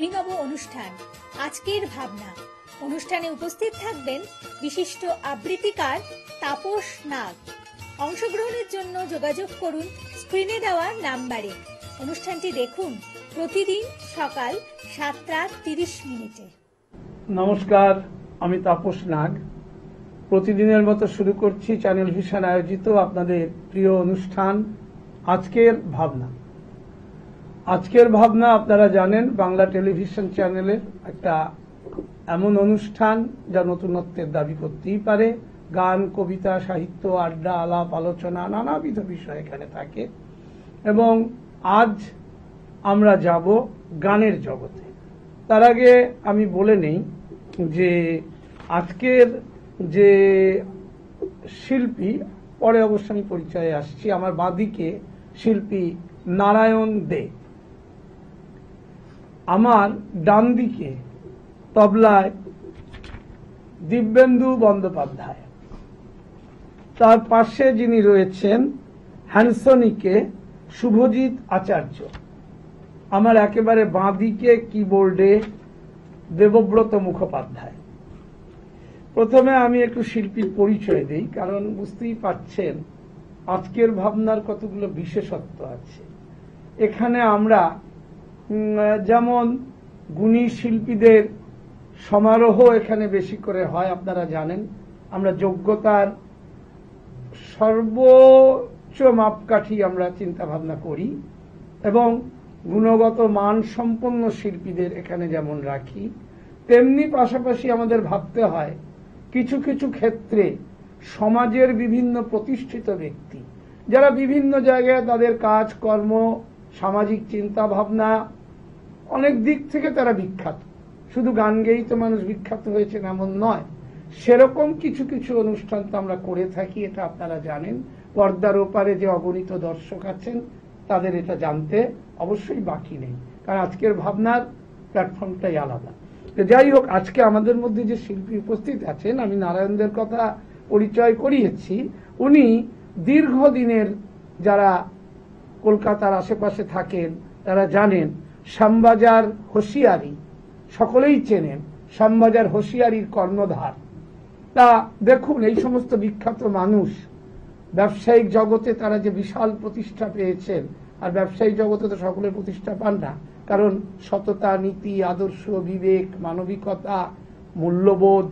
অভিনব অনুষ্ঠান আজকের ভাবনা। অনুষ্ঠানে উপস্থিত থাকবেন বিশিষ্ট আবৃত্তিকার তাপস নাগ। অংশগ্রহণের জন্য যোগাযোগ করুন স্ক্রিনে দেওয়া নাম্বারে। অনুষ্ঠানটি দেখুন প্রতিদিন সকাল 7:30। নমস্কার, আমি তাপস নাগ। প্রতিদিনের মতো শুরু করছি চ্যানেল ভিশন আয়োজিত আপনাদের প্রিয় অনুষ্ঠান আজকের ভাবনা। আজকের ভাবনা আপনারা জানেন বাংলা টেলিভিশন চ্যানেলের একটা এমন অনুষ্ঠান যা নতুনত্বের দাবি করতেই পারে। গান, কবিতা, সাহিত্য, আড্ডা, আলাপ, আলোচনা নানাবিধ বিষয় এখানে থাকে। এবং আজ আমরা যাব গানের জগতে। তার আগে আমি বলে নেই যে আজকের যে শিল্পী, পরে অবশ্য আমি পরিচয়ে আসছি, আমার বাঁদিকে শিল্পী নারায়ণ দে, আমার ডান দিকে তবলায় দিব্যেন্দু বন্দ্যোপাধ্যায়, তার পাশে যিনি রয়েছেন হ্যান্সনিকে শুভজিৎ আচার্য, আমার একেবারে বাঁদিকে কিবোর্ডে দেবব্রত মুখোপাধ্যায়। প্রথমে আমি একটু শিল্পীর পরিচয় দেই, কারণ বুঝতেই পারছেন আজকের ভাবনার কতগুলো বিশেষত্ব আছে। এখানে আমরা যেমন গুণী শিল্পীদের সমারোহ এখানে বেশি করে হয়, আপনারা জানেন। আমরা যোগ্যতার সর্বোচ্চ মাপকাঠি আমরা চিন্তা ভাবনা করি এবং গুণগত মান সম্পন্ন শিল্পীদের এখানে যেমন রাখি, তেমনি পাশাপাশি আমাদের ভাবতে হয় কিছু কিছু ক্ষেত্রে সমাজের বিভিন্ন প্রতিষ্ঠিত ব্যক্তি যারা বিভিন্ন জায়গায় তাদের কাজ কর্ম, সামাজিক চিন্তা ভাবনা অনেক দিক থেকে তারা বিখ্যাত। শুধু গান গেয়েই তো মানুষ বিখ্যাত হয়েছেন এমন নয়। সেরকম কিছু কিছু অনুষ্ঠান তো আমরা করে থাকি, এটা আপনারা জানেন। পর্দার ওপারে যে অগণিত দর্শক আছেন তাদের এটা জানতে অবশ্যই বাকি নেই, কারণ আজকের ভাবনার প্ল্যাটফর্মটাই আলাদা। যাই হোক, আজকে আমাদের মধ্যে যে শিল্পী উপস্থিত আছেন, আমি নারায়ণদের কথা পরিচয় করিয়েছি। উনি দীর্ঘদিনের, যারা কলকাতার আশেপাশে থাকেন তারা জানেন, শ্যামবাজার হোশিয়ারি সকলেই চেনেন, শ্যামবাজার হোশিয়ারির কর্ণধার। তা দেখুন, এই সমস্ত বিখ্যাত মানুষ ব্যবসায়িক জগতে তারা যে বিশাল প্রতিষ্ঠা পেয়েছেন, আর ব্যবসায়িক জগতে তো সকলের প্রতিষ্ঠা পান না, কারণ সততা, নীতি, আদর্শ, বিবেক, মানবিকতা, মূল্যবোধ,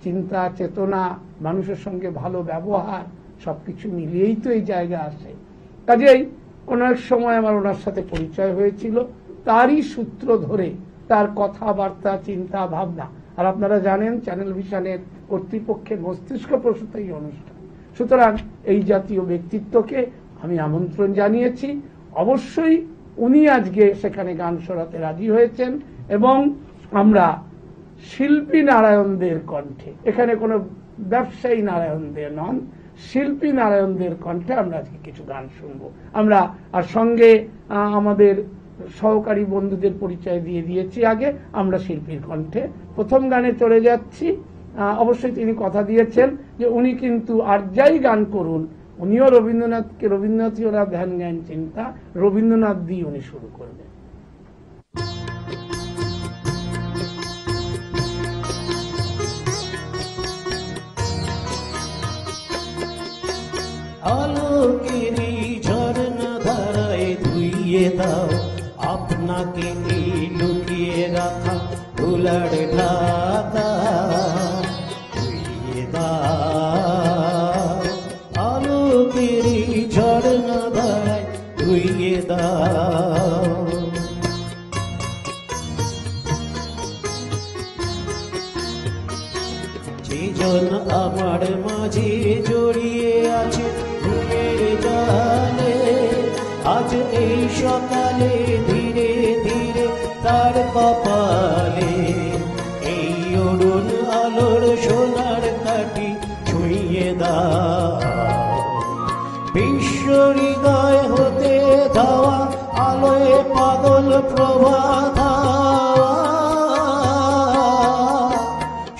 চিন্তা, চেতনা, মানুষের সঙ্গে ভালো ব্যবহার সবকিছু মিলিয়েই তো এই জায়গা আসে। কাজেই কোন এক সময় আমার ওনার সাথে পরিচয় হয়েছিল, তারই সূত্র ধরে তার কথাবার্তা, চিন্তা ভাবনা। আর আপনারা জানেন চ্যানেল ভিশনের কর্তৃপক্ষের মস্তিষ্ক প্রসূত এই অনুষ্ঠান, সুতরাং এই জাতীয় ব্যক্তিত্বকে আমি আমন্ত্রণ জানিয়েছি। অবশ্যই উনি আজকে সেখানে গান শোনাতে রাজি হয়েছেন এবং আমরা শিল্পী নারায়ণদের কণ্ঠে, এখানে কোনো ব্যবসায়ী নারায়ণদের নন, শিল্পী নারায়ণদের কণ্ঠে আমরা আজকে কিছু গান শুনবো। আমরা আর সঙ্গে আমাদের সহকারী বন্ধুদের পরিচয় দিয়ে দিয়েছি আগে। আমরা শিল্পীর কণ্ঠে প্রথম গানে চলে যাচ্ছি। অবশ্যই তিনি কথা দিয়েছেন যে উনি কিন্তু আর যাই গান করুন, উনিও রবীন্দ্রনাথকে, রবীন্দ্রনাথই ওরা ধ্যান জ্ঞান চিন্তা, রবীন্দ্রনাথ দিয়ে উনি শুরু করবেন। আলোকেরি ঝরনা ধারায় ধুইয়ে দাও আপনাকে এই লুকিয়ে রাখা ধুলার ঢাকা, ধুইয়ে দাও আলোকেরি ঝরনা ধারায় ধুইয়ে দাও। যেজন আমার মাঝে জড়িয়ে আছে ঘুমের জালে, আজ এই সকালে ধীরে ধীরে তার কপালে এই অরুণ আলোর সোনার কাঠি ছুঁয়ে দাও। বিশ্ব হৃদয় হতে ধাওয়া আলোয় পাগল প্রভাত,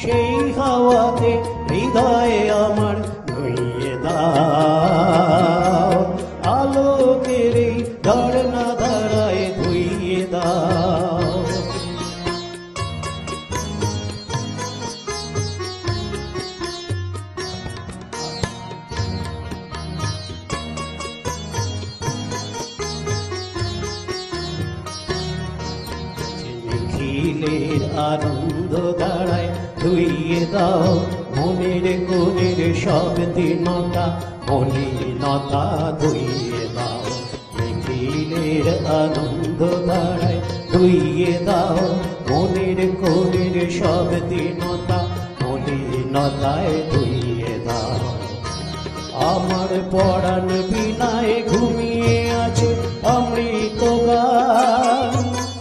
সেই হাওয়াতে হৃদয়ে আমার ধুইয়ে দাও আলোকের ঝরনা ধারায় ধুইয়ে দাও। নিখিলের আনন্দ ধারায় ধুইয়ে দাও মনের কোণের সব দীনতা, মলিনতা ধুইয়ে দাও। নিখিলের আনন্দ ধারায় ধুইয়ে দাও মনের কোণের সব দীনতা, মলিনতায় ধুইয়ে দাও। আমার পরাণ বিনায় ঘুমিয়ে আছে অমৃত গান,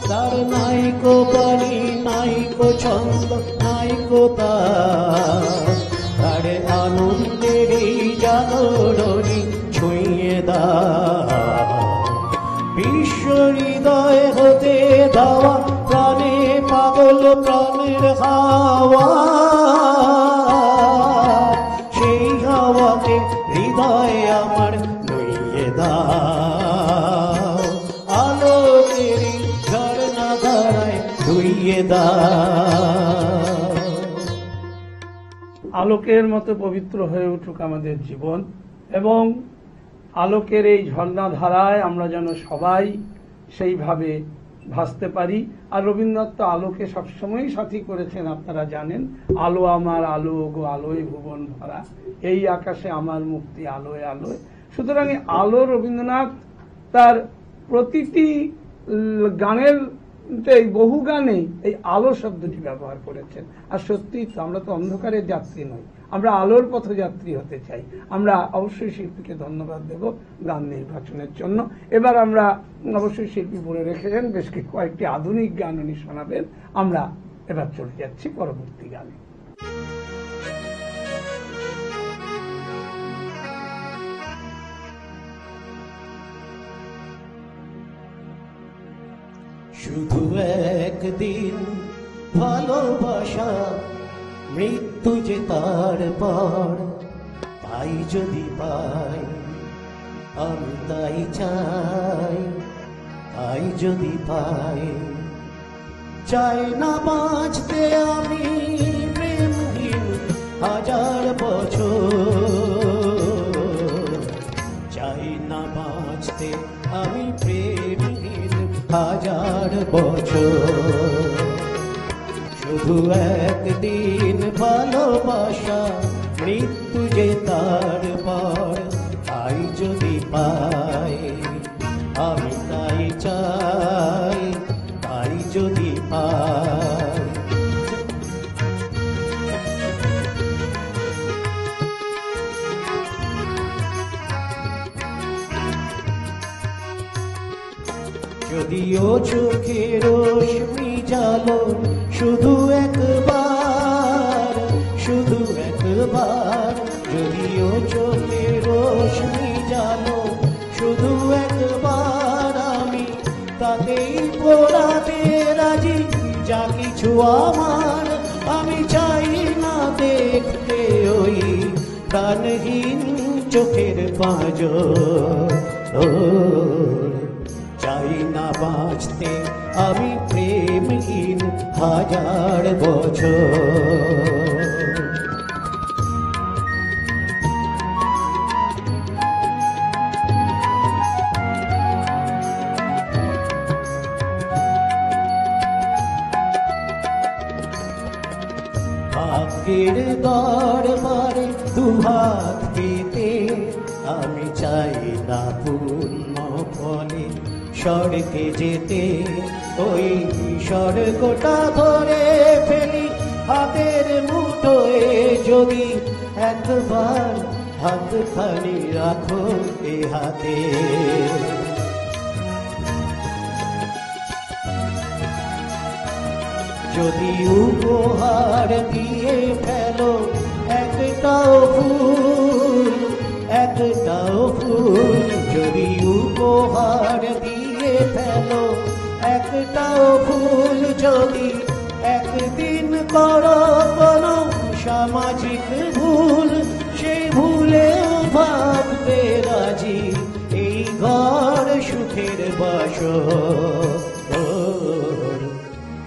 তার নাইকো বাণী নাইকো ছন্দ নাইকো তার আনন্দেরই জাগরণী ছুঁয়ে দাও। বিশ্ব হৃদয় হতে দাওয়া প্রাণে পাগল প্রাণের হাওয়া, সেই হাওয়াকে হৃদয় আমার লইয়ে দাও। আলোকের ঝর্ণা ধারায় ধুইয়ে দাও। আলোকের মতো পবিত্র হয়ে উঠুক আমাদের জীবন, এবং আলোকের এই ঝর্ণা ধারায় আমরা যেন সবাই সেইভাবে ভাসতে পারি। আর রবীন্দ্রনাথ তো আলোকে সবসময়ই সাথী করেছেন, আপনারা জানেন, আলো আমার আলো গো আলোয় ভুবন ভরা, এই আকাশে আমার মুক্তি আলোয় আলোয়। সুতরাং এই আলো রবীন্দ্রনাথ তার প্রতিটি গানের বহু গানে এই আলো শব্দটি ব্যবহার করেছেন। আর সত্যি তো আমরা তো অন্ধকারের যাত্রী নই, আমরা আলোর পথযাত্রী হতে চাই। আমরা অবশ্যই শিল্পীকে ধন্যবাদ দেব গান নির্বাচনের জন্য। এবার আমরা অবশ্যই শিল্পী বলে রেখেছেন বেশ কয়েকটি আধুনিক গান উনি শোনাবেন। আমরা এবার চলে যাচ্ছি পরবর্তী গানে। শুধু একদিন ভালোবাসা মৃত্যু যে তার পর, তাই যদি পাই আমি তাই চাই, তাই যদি পাই। চাই না বাঁচতে আমি প্রেমহীন হাজার বছর, চাই না বাঁচতে আমি প্রেমহীন হাজার বছর। শুধু একদিন ভালোবাসা মৃত্যু যে তার পর, তাই যদি পাই আমি তাই চাই, তাই যদি পাই। যদিও চোখে রোশনি জালো শুধু একবার, শুধু একবার। যদিও চোখে রোশনি জালো শুধু একবার, আমি তাতেই পোড়াতে রাজি যা কিছু আমার। আমি চাই না দেখতে ওই প্রাণহীন চোখের পাঁজর, চাই না বাঁচতে আমি প্রেমহীন হাজার বছর। ভাগ্যের দরবারে দুহাত পেতে আমি চাই না পূর্ণ ফলে স্বর্গে যেতে। ওই স্বর্গটা ধরে ফেলি হাতের মুঠোয়, যদি একবার হাতখানি রাখো এ হাতে। যদি উপহার দিয়ে ফেলো একটাও ফুল, একটাও ফুল। যদি উপহার দিয়ে ফেলো একটাও ফুল, যদি একদিন করো কোনো সামাজিক ভুল, সেই ভুলেও ভাববে রাজি এই ঘর সুখের বাসর।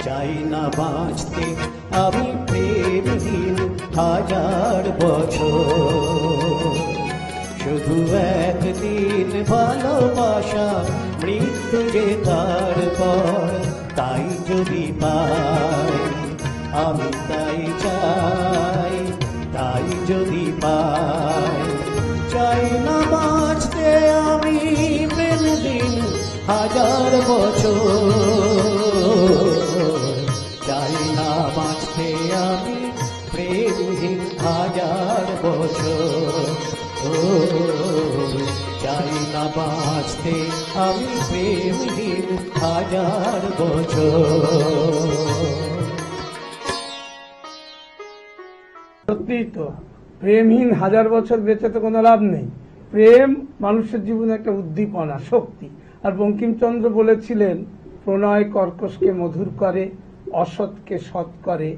চাই না বাঁচতে আমি প্রেমহীন হাজার বছর, শুধু একদিন ভালোবাসা মৃত্যু যে তার পর, তাই যদি পাই, আমি তাই চাই, তাই যদি পাই। চাই না বাঁচতে আমি প্রেম দিন হাজার বছর, চাই না বাঁচতে আমি প্রেমহীন হাজার বছর, চাই না বাঁচতে আমি প্রেমহীন হাজার বছর। সত্যি তো, প্রেমহীন হাজার বছর বেঁচে তো কোনো লাভ নেই। প্রেম মানুষের জীবনে একটা উদ্দীপনা, শক্তি। আর বঙ্কিমচন্দ্র বলেছিলেন, প্রণয় কর্কশকে মধুর করে, অসৎকে সৎ করে,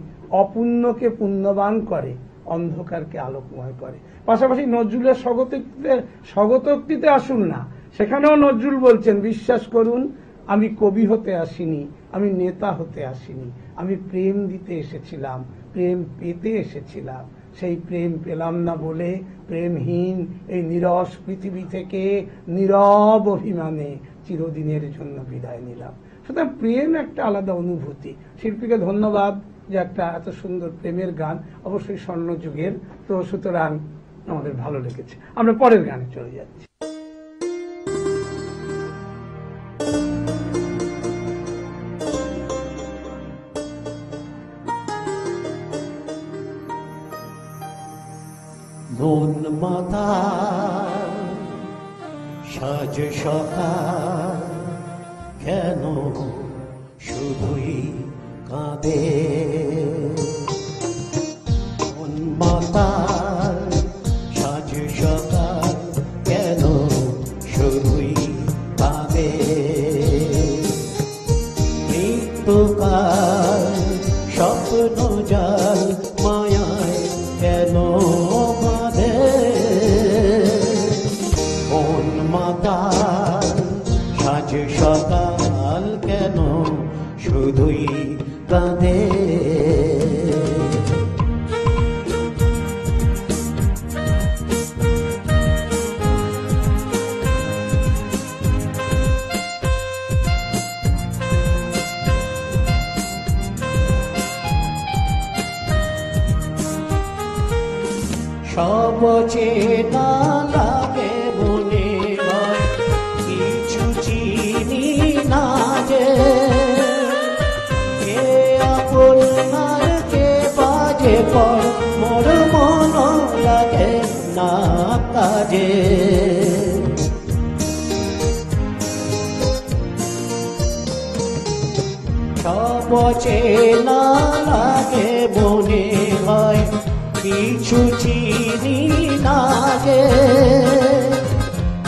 অপুণ্যকে পুণ্যবান করে, অন্ধকারকে আলোকময় করে। পাশাপাশি নজরুলের স্বগতোক্তিতে আসুন না, সেখানেও নজরুল বলছেন, বিশ্বাস করুন আমি কবি হতে আসিনি, আমি নেতা হতে আসিনি, আমি প্রেম দিতে এসেছিলাম, প্রেম পেতে এসেছিলাম। সেই প্রেম পেলাম না বলে প্রেমহীন এই নীরস পৃথিবী থেকে নীরব অভিমানে চিরদিনের জন্য বিদায় নিলাম। সুতরাং প্রেম একটা আলাদা অনুভূতি। শিল্পীকে ধন্যবাদ যে একটা এত সুন্দর প্রেমের গান, অবশ্যই স্বর্ণযুগের, তো সুতরাং আমাদের ভালো লেগেছে। আমরা পরের গানে চলে যাচ্ছি। মন মাতাল সাজ সকাল কেন শুধুই কাঁদে, মন মাতাল সাজ সকাল কেন শুধুই কাঁদে, নিত্যকাল স্বপ্ন জাল মায়ায় কেন বাঁধে, মন মাতাল সাজ সকাল কেন শুধুই কাঁদে। সব চেনা লাগে মনে হয়, কিছু চিনি না যে, কে আপন আর কে বাজে পর, মোর মন লাগে না কাজে। সব চেনা লাগে মনে হয়, কিছু চিনি না গে,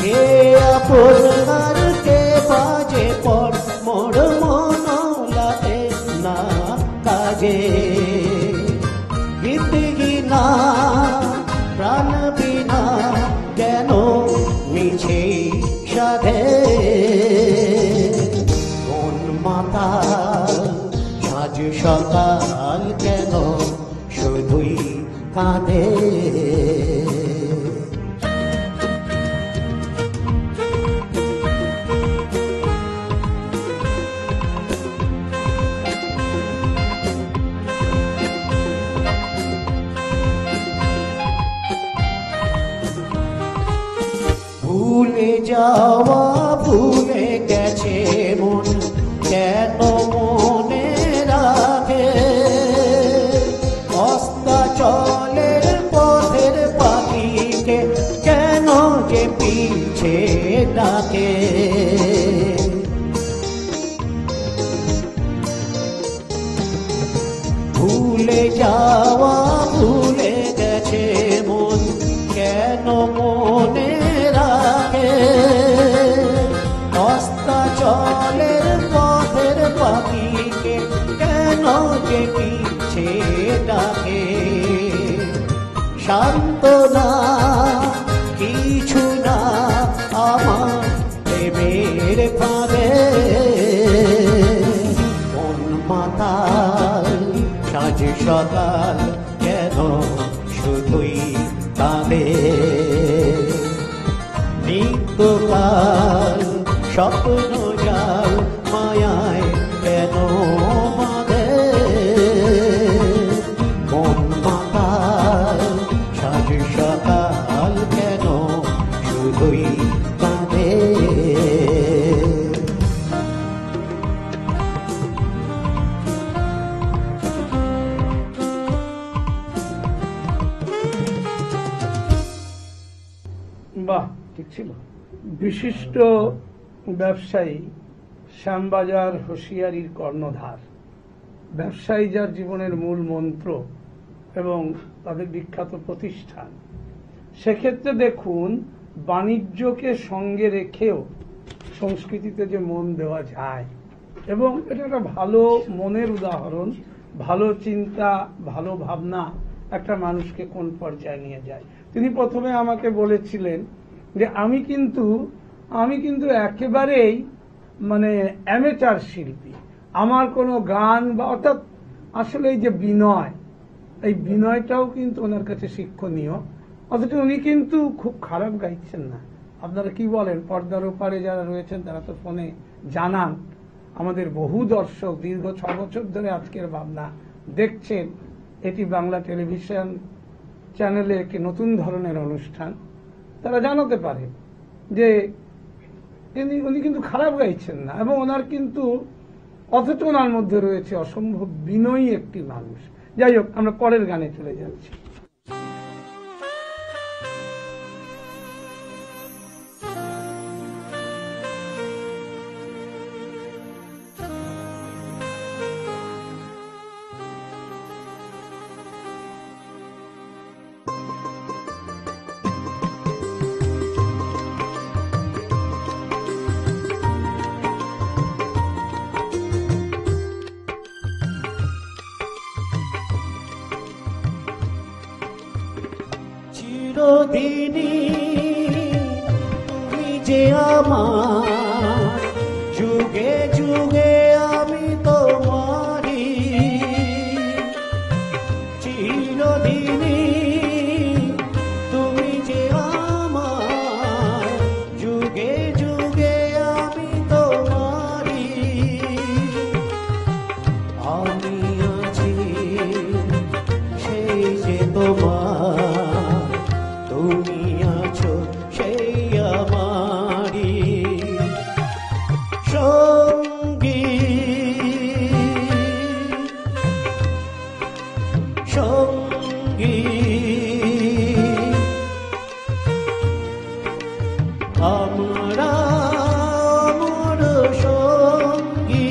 কে আপন আর কে বাজে পর, মোর মন লাগে না কাজে। গীত গিনা প্রাণ বিনা কেন মিছে সাধে, মন মাতাল সাজ সকাল কেন শুধুই কাঁদে। ভুলে যাওয়া ভুলে গেছে মন কেন মনে রাখে, অস্তাচলের পথের পাখিকে কেন যে পিছে ডাকে, ভুলে যাওয়া ভুলে গেছে মন কেন মনে রাখে, অস্তাচলের পথের পাখিকে কেন যে পিছে ডাকে। সান্ত্বনা কিছু না আমার প্রেমের ফাঁদে, মন মাতাল সাজ সকাল কেন শুধুই কাঁদে, নিত্যকাল স্বপ্ন জাল মায়ায় কেন ঠিক ছিল। বিশিষ্ট ব্যবসায়ী শ্যামবাজার হুঁশিয়ারির কর্ণধার, ব্যবসায়ী যার জীবনের মূল মন্ত্র এবং তাদের বিখ্যাত প্রতিষ্ঠান, সেক্ষেত্রে দেখুন বাণিজ্যকে সঙ্গে রেখেও সংস্কৃতিতে যে মন দেওয়া যায়, এবং এটা একটা ভালো মনের উদাহরণ। ভালো চিন্তা, ভালো ভাবনা একটা মানুষকে কোন পর্যায়ে নিয়ে যায়। তিনি প্রথমে আমাকে বলেছিলেন যে আমি কিন্তু একেবারেই মানে অ্যামেচার শিল্পী, আমার কোনো গান বা অর্থাৎ আসলে এই যে বিনয়, এই বিনয়টাও কিন্তু ওনার কাছে শিক্ষণীয়। অথচ উনি কিন্তু খুব খারাপ গাইছেন না। আপনারা কি বলেন? পর্দার ওপারে যারা রয়েছেন তারা তো ফোনে জানান, আমাদের বহু দর্শক দীর্ঘ 6 বছর ধরে আজকের ভাবনা দেখছেন। এটি বাংলা টেলিভিশন চ্যানেলে একটি নতুন ধরনের অনুষ্ঠান। তারা জানাতে পারে যে উনি কিন্তু খারাপ গাইছেন না, এবং ওনার কিন্তু অথচ ওনার মধ্যে রয়েছে অসম্ভব বিনয়ী একটি মানুষ। যাই হোক, আমরা পরের গানে চলে যাচ্ছি। চিরদিনই তুমি যে আমার, যুগে যুগে আমি তোমারি। চিরদিনই তুমি যে আমার, যুগে যুগে আমি তোমারি। আমি আছি সেই যে তোমার, তুমি আছো সেই আমারি সঙ্গী। সঙ্গী আমরা আমার সঙ্গী।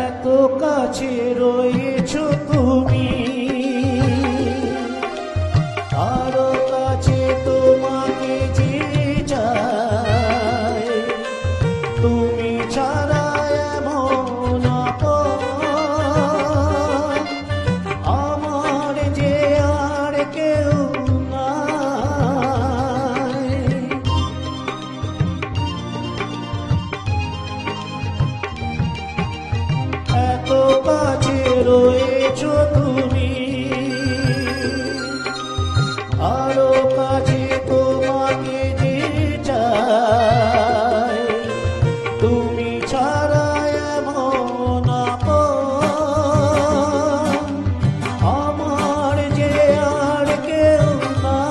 এত কাছে রয়েছো তুমি, আরো কাছে তোমাকে যে চাই। তুমি ছাড়া এমন আপন আমার যে আর কেউ নাই। এত কাছে রয়েছো তুমি, আরো কাছে তোমাকে যে চাই। তুমি ছাড়া এমন আপন আমার যে আর কেউ নাই।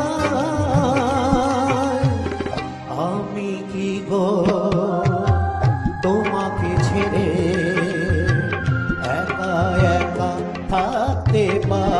আমি কি গো তোমাকে ছেড়ে একা একা থাকতে পারি?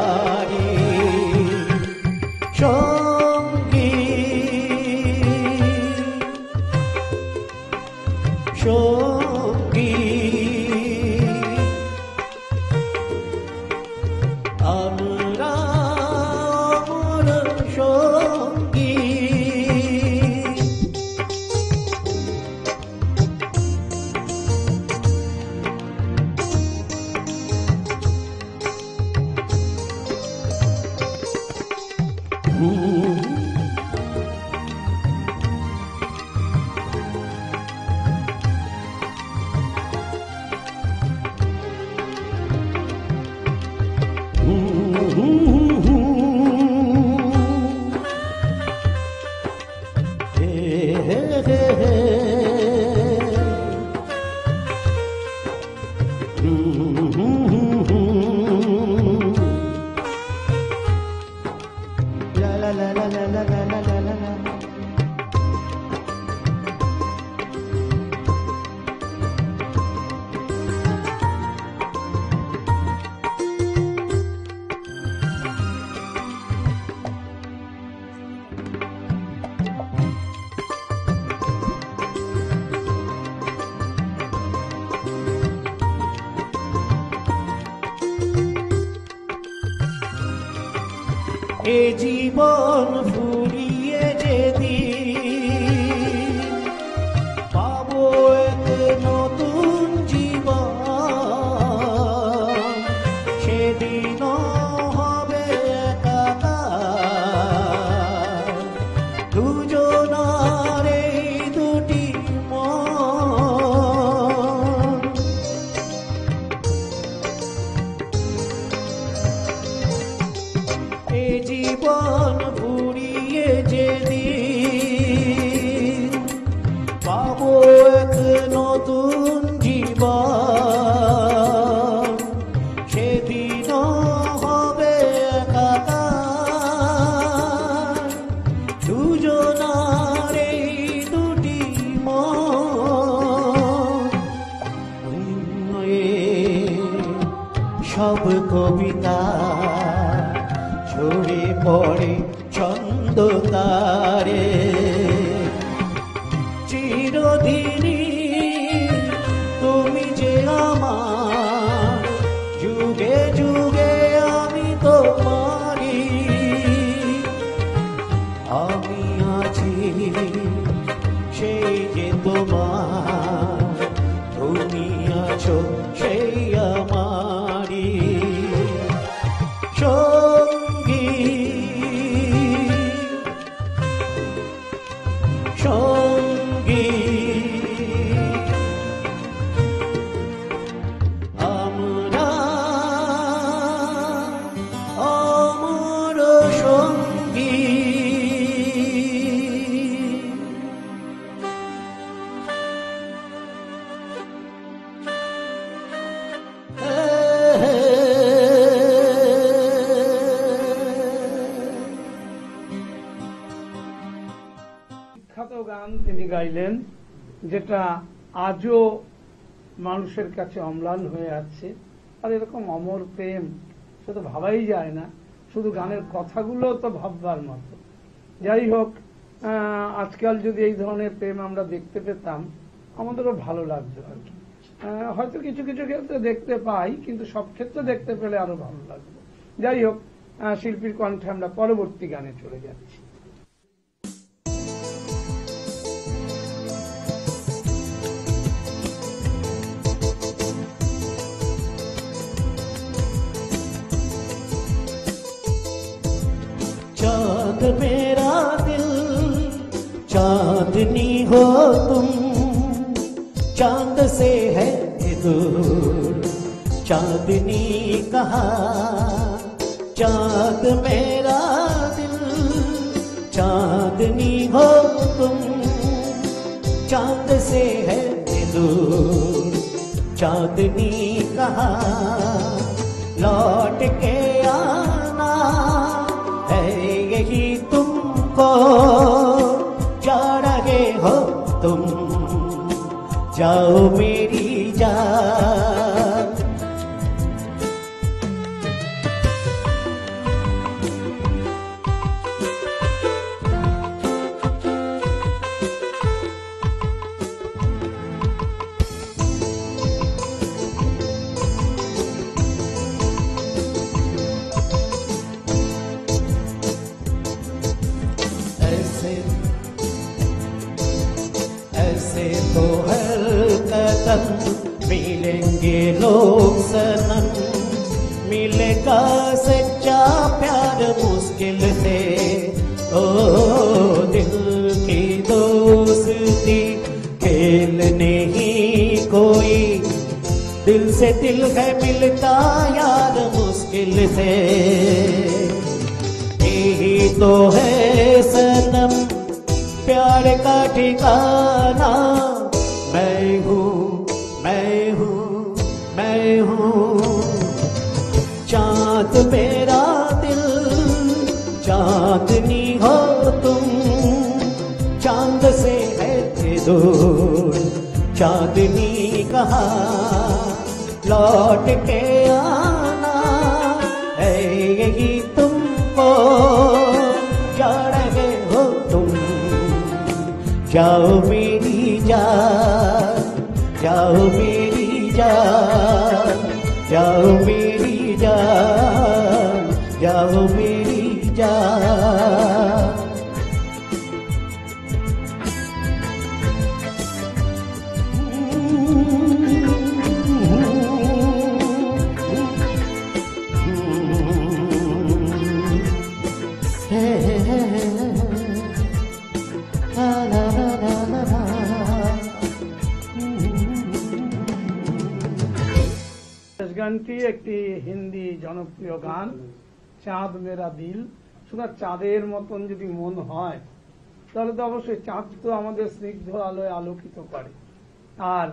La la la la la la la la la la la. এ জীবন ফুরিয়ে যেদিন পাবো এক নতুন জীবন, সেদিন হবে একাকার দুজনার এই দুটি মন। এ জীবন ফুরিয়ে যেদিন পাবো এক নতুন জীবন, সেদিন হবে একাকার দুজনার এই দুটি মন। সব কবিতা ঝরে পড়ে ছন্দ তারে, চিরদিনই তুমি যে আমার, যুগে যুগে আমি তোমারি। আমি আছি সেই যে তোমার, তুমি আছো সেই আমারি সঙ্গী সঙ্গী। আমরা অমর সঙ্গী। বিখ্যাত গান তিনি গাইলেন, যেটা আজও মানুষের কাছে অম্লান হয়ে আছে। আর এরকম অমর প্রেম সে তো ভাবাই যায় না, শুধু গানের কথাগুলো তো ভাববার মতো। যাই হোক, আজকাল যদি এই ধরনের প্রেম আমরা দেখতে পেতাম আমাদেরও ভালো লাগতো আর কি। হয়তো কিছু কিছু ক্ষেত্রে দেখতে পাই, কিন্তু সব ক্ষেত্রে দেখতে পেলে আরো ভালো লাগবে। যাই হোক, শিল্পীর কণ্ঠে আমরা পরবর্তী গানে চলে যাচ্ছি। चांद मेरा दिल चांदनी हो तुम, चांद से है दूर चांदनी कहाँ। चांद मेरा दिल चांदनी हो तुम, चांद से है दूर चांदनी कहाँ। लौट के आना है यही तुमको, जा रहे हो तुम जाओ मेरी जान। ऐसे तो हर कदम मिलेंगे लोग सनम, मिलेगा सच्चा प्यार मुश्किल से। ओ दिल की दोस्ती खेल नहीं कोई, दिल से दिल है मिलता यार मुश्किल से। यही तो है सनम प्यार का ठिकाना, मैं हूँ मैं हूँ मैं हूँ चांद मेरा दिल चांदनी हो तुम चांद से है दूर चांदनी कहा लौट के आना है यही तुमको जा रहे हो तुम जाओ मेरी जान जाओ मेरी जान जाओ मेरी जान जाओ मेरी जान গানটি একটি হিন্দি জনপ্রিয় গান চাঁদ মেরা দিল। শুধু চাঁদের মতন যদি মন হয় তাহলে তো অবশ্যই চাঁদ তো আমাদের স্নিগ্ধ আলোয় আলোকিত করে। আর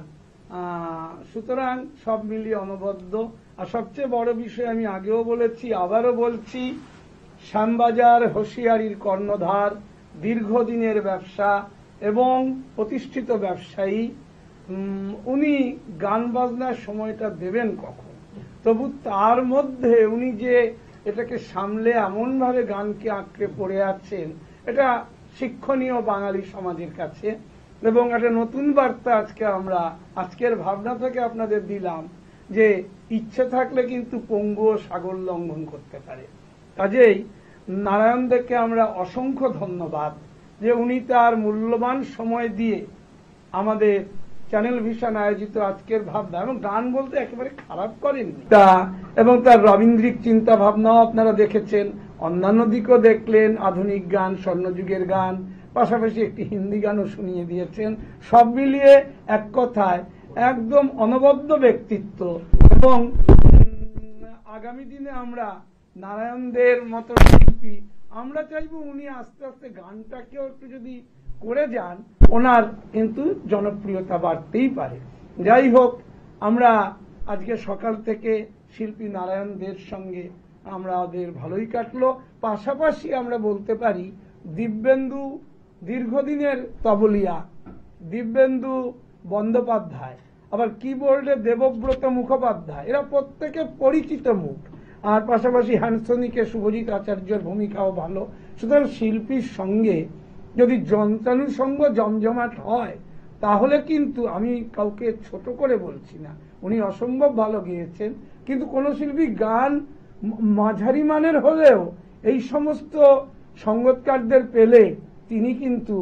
সুতরাং সব মিলিয়ে অনবদ্য। আর সবচেয়ে বড় বিষয় আমি আগেও বলেছি আবারও বলছি, শ্যামবাজার হোশিয়ারির কর্ণধার, দীর্ঘদিনের ব্যবসা এবং প্রতিষ্ঠিত ব্যবসায়ী, উনি গান বাজনার সময়টা দেবেন কখন? তবু তার মধ্যে উনি যে এটাকে সামলে এমন ভাবে গানকে আঁকড়ে পড়ে আছেন, এটা শিক্ষণীয় বাঙালি সমাজের কাছে। এবং একটা নতুন বার্তা আজকে আমরা আজকের ভাবনা থেকে আপনাদের দিলাম যে ইচ্ছে থাকলে কিন্তু পঙ্গু সাগর লঙ্ঘন করতে পারে। কাজেই নারায়ণ দেবকে আমরা অসংখ্য ধন্যবাদ যে উনি তার মূল্যবান সময় দিয়ে আমাদের চ্যানেল ভিশন আয়োজিত আজকের ভাবনা, এবং গান বলতে একেবারে খারাপ করেননি তা, এবং তার রবীন্দ্রিক চিন্তা ভাবনাও আপনারা দেখেছেন, অন্যান্য দিকও দেখলেন, আধুনিক গান, স্বর্ণযুগের গান, পাশাপাশি একটি হিন্দি গানও শুনিয়ে দিয়েছেন। সব মিলিয়ে এক কথায় একদম অনবদ্য ব্যক্তিত্ব। এবং আগামী দিনে আমরা নারায়ণদের মতো শিল্পী, আমরা চাইবো উনি আস্তে আস্তে গানটাকেও একটু যদি করে যান, ওনার কিন্তু জনপ্রিয়তা বাড়তেই পারে। যাই হোক, আমরা আজকে সকাল থেকে শিল্পী নারায়ণদের সঙ্গে আমাদের ভালোই কাটলো। পাশাপাশি আমরা বলতে পারি দিব্যেন্দু দীর্ঘদিনের তবলিয়া, দিব্যেন্দু বন্দ্যোপাধ্যায়, আবার কিবোর্ডে দেবব্রত মুখোপাধ্যায়, এরা প্রত্যেকে পরিচিত মুখ। আর পাশাপাশি হ্যান্সনিকে শুভজিৎ আচার্যের ভূমিকাও ভালো। সুতরাং শিল্পীর সঙ্গে যদি যন্ত্রানুষঙ্গ জমজমাট হয় তাহলে কিন্তু, আমি কাউকে ছোট করে বলছি না, উনি অসম্ভব ভালো গেয়েছেন, কিন্তু কোন শিল্পী গান মাঝারি মানের হলেও এই সমস্ত সঙ্গীতকারদের পেলে তিনি কিন্তু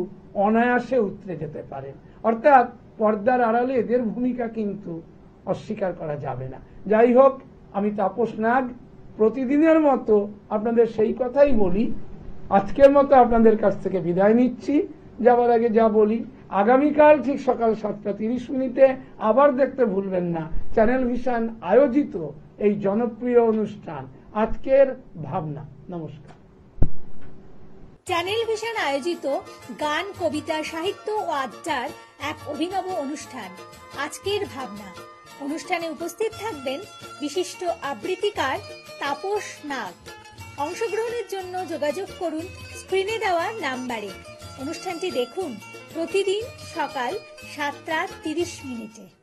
অনায়াসে উতরে যেতে পারেন। অর্থাৎ পর্দার আড়ালে এদের ভূমিকা কিন্তু অস্বীকার করা যাবে না। যাই হোক, আমি তাপস নাগ প্রতিদিনের মতো আপনাদের সেই কথাই বলি, আজকের মতো আপনাদের কাছ থেকে বিদায় নিচ্ছি। যাবার আগে যা বলি, আগামীকাল ঠিক সকাল 7:30 আবার দেখতে ভুলবেন না চ্যানেল ভিশন আয়োজিত এই জনপ্রিয় অনুষ্ঠান আজকের ভাবনা। নমস্কার। চ্যানেল ভিশন আয়োজিত গান, কবিতা, সাহিত্য ও আড্ডার এক অভিনব অনুষ্ঠান আজকের ভাবনা। অনুষ্ঠানে উপস্থিত থাকবেন বিশিষ্ট আবৃত্তিকার তাপস নাগ। অংশগ্রহণের জন্য যোগাযোগ করুন স্ক্রিনে দেওয়া নাম্বারে। অনুষ্ঠানটি দেখুন প্রতিদিন সকাল 7:30।